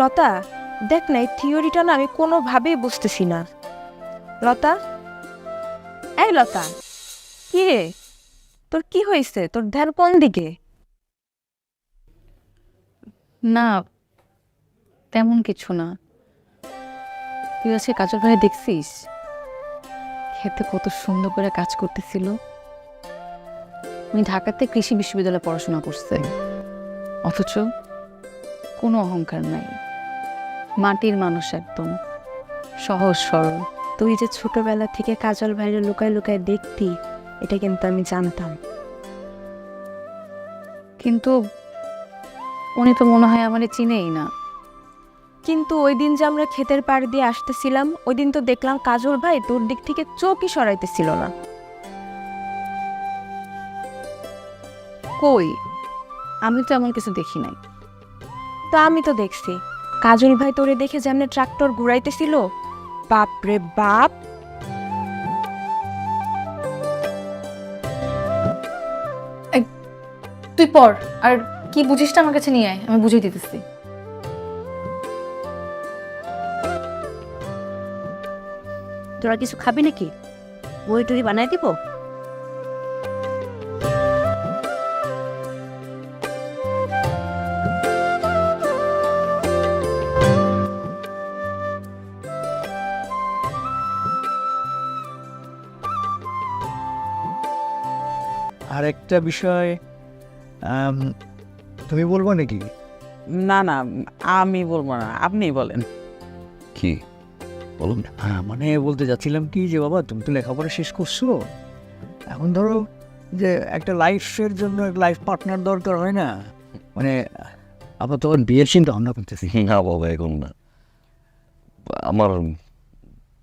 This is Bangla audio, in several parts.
লতা, দেখ না, এই থিওরিটা না আমি কোনোভাবেই বুঝতেছি না। লতা, এই লতা, কি রে, তোর কি হয়েছে? তোর ধ্যান কোন দিকে? না, তেমন কিছু না। তুই আজকে কাজল ভাই দেখছিস খেতে কত সুন্দর করে কাজ করতেছিল। উনি ঢাকাতে কৃষি বিশ্ববিদ্যালয়ে পড়াশোনা করছে, অথচ কোনো অহংকার নাই। মাটির মানুষ, একদম সহজ সরল। তুই যে ছোটবেলা থেকে কাজল ভাইয়ের লুকায় লুকায় দেখতি, এটা কিন্তু আমি জানতাম। কিন্তু উনি তো মনে হয় আমারে চিনেই না। কিন্তু ওই দিন যে আমরা ক্ষেতের পাড় দিয়ে আসতেছিলাম, ওই দিন তো দেখলাম কাজল ভাই তোর দিক থেকে চোখই সরাইতেছিল না। কই, আমি তো এমন কিছু দেখি নাই। তা আমি তো দেখছি, কাজল ভাই তোরে দেখে যেমনে ট্রাক্টর ঘুরাইতেছিল, বাপ রে বাপ। তুই পড়, আর কি বুঝিস না আমার কাছে নিয়ে আয়, আমি বুঝিয়ে দিতেছি। তোরা কিছু খাবি নাকি? বই টুরি বানাই দিব? আর একটা বিষয়, তুমি বলবো নাকি? না না, আমি বলবো না, আপনিই বলেন। কি বলুন? হ্যাঁ, মানে বলতে যাচ্ছিলাম কি যে বাবা, তুমি তো লেখাপড়া শেষ করছো, এখন ধরো যে একটা লাইফের জন্য লাইফ পার্টনার দরকার হয় না? মানে আবার তখন বিয়ের চিন্তা ভাবনা করতেছি। না বাবা, এখন না, আমার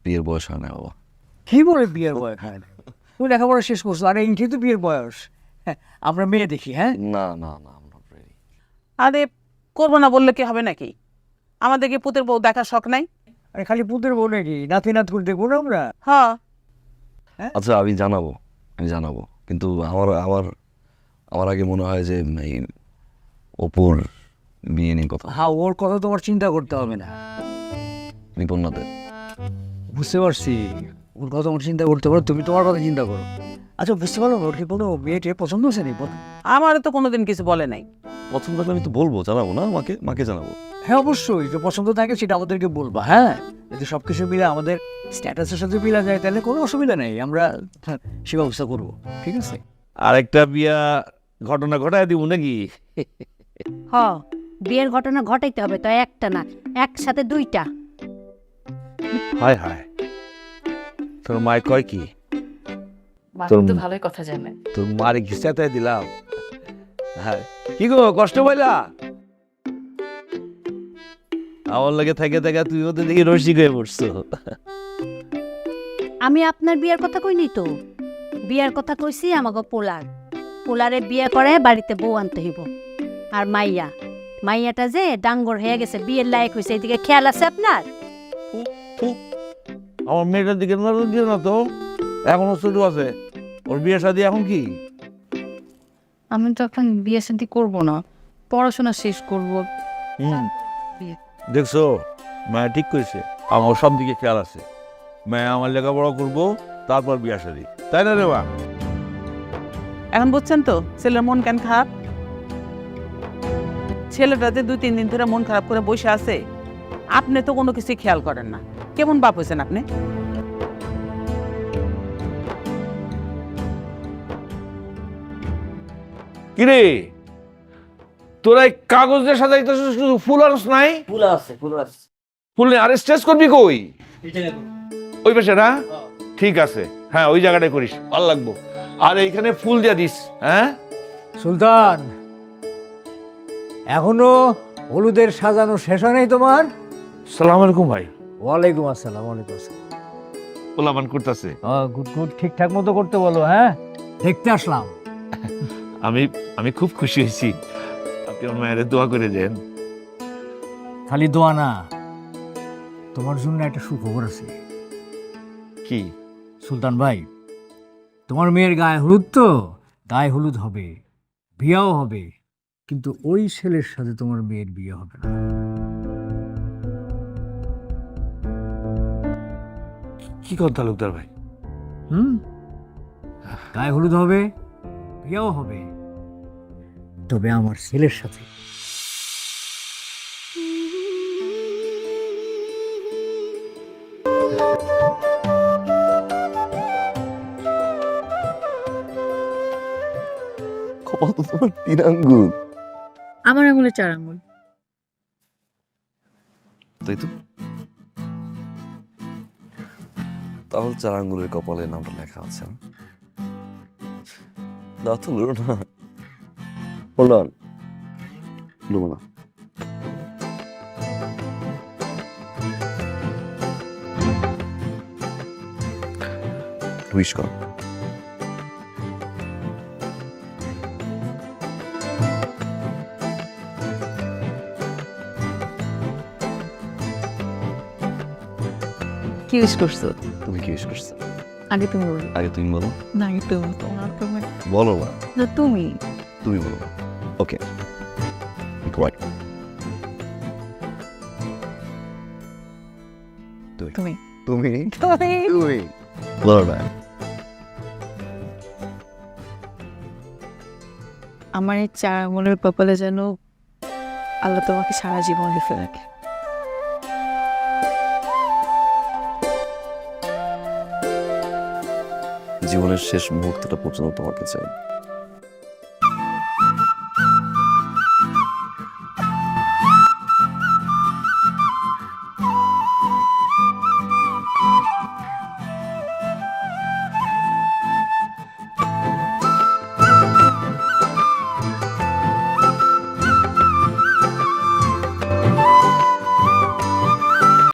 বিয়ের বয়স হয় না বাবা। কি বলে বিয়ের বয়স হয় না? তুমি লেখাপড়া শেষ করছো, আর এইটাই তো বিয়ের বয়স। হ্যাঁ, আমরা মেয়ে দেখি। হ্যাঁ, না না না, I'm not ready. আরে করবো না বললে কি হবে নাকি? আমাদেরকে পুতের বউ দেখার শখ নাই? আরে খালি পুতের বউ নাকি, নাতি নাত করে দেখবো না আমরা? হ্যাঁ। আচ্ছা, আমি জানাবো, কিন্তু আমার আমার আমার আগে মনে হয় যে এই অপুর বিয়ে নিয়ে কথা। হ্যাঁ, ওর কথা তোমার চিন্তা করতে হবে না। নিপন্নাদের বুঝতে পারছি, ওর কথা তোমার চিন্তা করতে পারো, তুমি তোমার কথা চিন্তা করো। আচ্ছা, বুঝতে পারো ওর কি কোনো মেয়েটে পছন্দ হচ্ছে নি? আমার তো কোনোদিন কিছু বলে নাই। পছন্দ থাকলে আমি তো বলবো, জানাবো না, মাকে জানাবো। হ্যাঁ অবশ্যই, যে পছন্দ থাকে সেটা আমাদেরকে বলবা। হ্যাঁ, যদি সব কিছু মিলে আমাদের স্ট্যাটাসের সাথে মিলা যায় তাহলে কোনো অসুবিধা নেই, আমরা সে ব্যবস্থা করবো। ঠিক আছে? আরেকটা বিয়া ঘটনা ঘটায় দিব নাকি? হ, বিয়ের ঘটনা ঘটাইতে হবে তো, একটা না, একসাথে দুইটা। হায় হায়, তোর মায় কয় কি? বাকি তো ভালোই কথা জানে। তোর মারে ঘিসাতে দিলাম। হ্যাঁ, কি গো, কষ্ট পাইলা? আমার লাগে থেকে থেকে তুই ওদের দেখি রসিক হয়ে পড়ছো। আমি আপনার বিয়ের কথা কইনি তো, বিয়ের কথা কইছি আমাকে পোলার। পোলারে বিয়ে করে বাড়িতে বউ আনতে হইব। আর মাইয়াটা যে ডাঙ্গর হয়ে গেছে, বিয়ের লায়ক হয়েছে, এদিকে খেয়াল আছে আপনার? আমার মেয়েটার দিকে নজর দিও না তো, এখনো ছোট আছে। ওর বিয়ে শাদী এখন কি? আমি তো এখন বিয়ে শাদী করবো না, পড়াশোনা শেষ করব। বিয়ে। দেখছো, মায়া ঠিক কইছে, আমার সব দিকে খেয়াল আছে। মায়া আমার লেখাপড়া করবো, তারপর বিয়ে শাদী, তাই না রে মা? এখন বুঝছেন তো ছেলের মন কেন খারাপ? ছেলেটা যে 2-3 দিন ধরে মন খারাপ করে বসে আছে, আপনি তো কোনো কিছু খেয়াল করেন না। কেমন বাপ হয়েছেন আপনি? কিরে, তোরা এই কাগজের সাজাইতেছিস, শুধু ফুল আনস নাই? ফুল আছে। ফুল নেই, আরে স্টেজ করবি কই? ওই পাশে না? ঠিক আছে, হ্যাঁ ওই জায়গাটায় করিস, ভালো লাগবো। আর এইখানে ফুল দিয়ে দিস। হ্যাঁ সুলতান, এখনো হলুদের সাজানো শেষ হয় নাই তোমার? সালাম আলাইকুম ভাই। ওয়ালাইকুম আসসালাম। ওয়ালাইকুম আসসালাম। পোলাপান করতেছে। গুড গুড, ঠিকঠাক মতো করতে বলো। হ্যাঁ, দেখতে আসলাম। আমি খুব খুশি হয়েছি, আপনি আমার মায়ের দোয়া করে দেন। খালি দোয়া না, তোমার জন্য একটা সুখবর আছে। কি? সুলতান ভাই, তোমার মেয়ের গায়ে হলুদ তো, গায়ে হলুদ হবে, বিয়াও হবে, কিন্তু ওই ছেলের সাথে তোমার মেয়ের বিয়ে হবে না। কি কর তালুকদার ভাই? গায়ে হলুদ হবে, বিয়েও হবে, তবে আমার ছেলের সাথে। কপাল তো তোমার 3 আঙ্গুল। আমার আঙুলে 4 আঙুল। তাই তো, তাহলে 4 আঙ্গুলের কপালে নামটা লেখা আছে না? দাও তো, লুড়ো না। হোল্ড অন, লুবো না। উইশ কর। কি উইশ করছো? তুমি কি উইশ করছো? আগে তুমি বলো। আগে তুমি বলো। না, আগে তুমি তোমার বলো না, না, তুমি তুমি বলো। ওকে, রাইট। তুমি তুমি তুমি তুমি বলো না। আমার এই 4 আঙুলের কপালে যেন আল্লাহ তোমাকে সারা জীবন লিখে রাখে। জীবনের শেষ মুহূর্তটা পর্যন্ত তোমাকে চাই।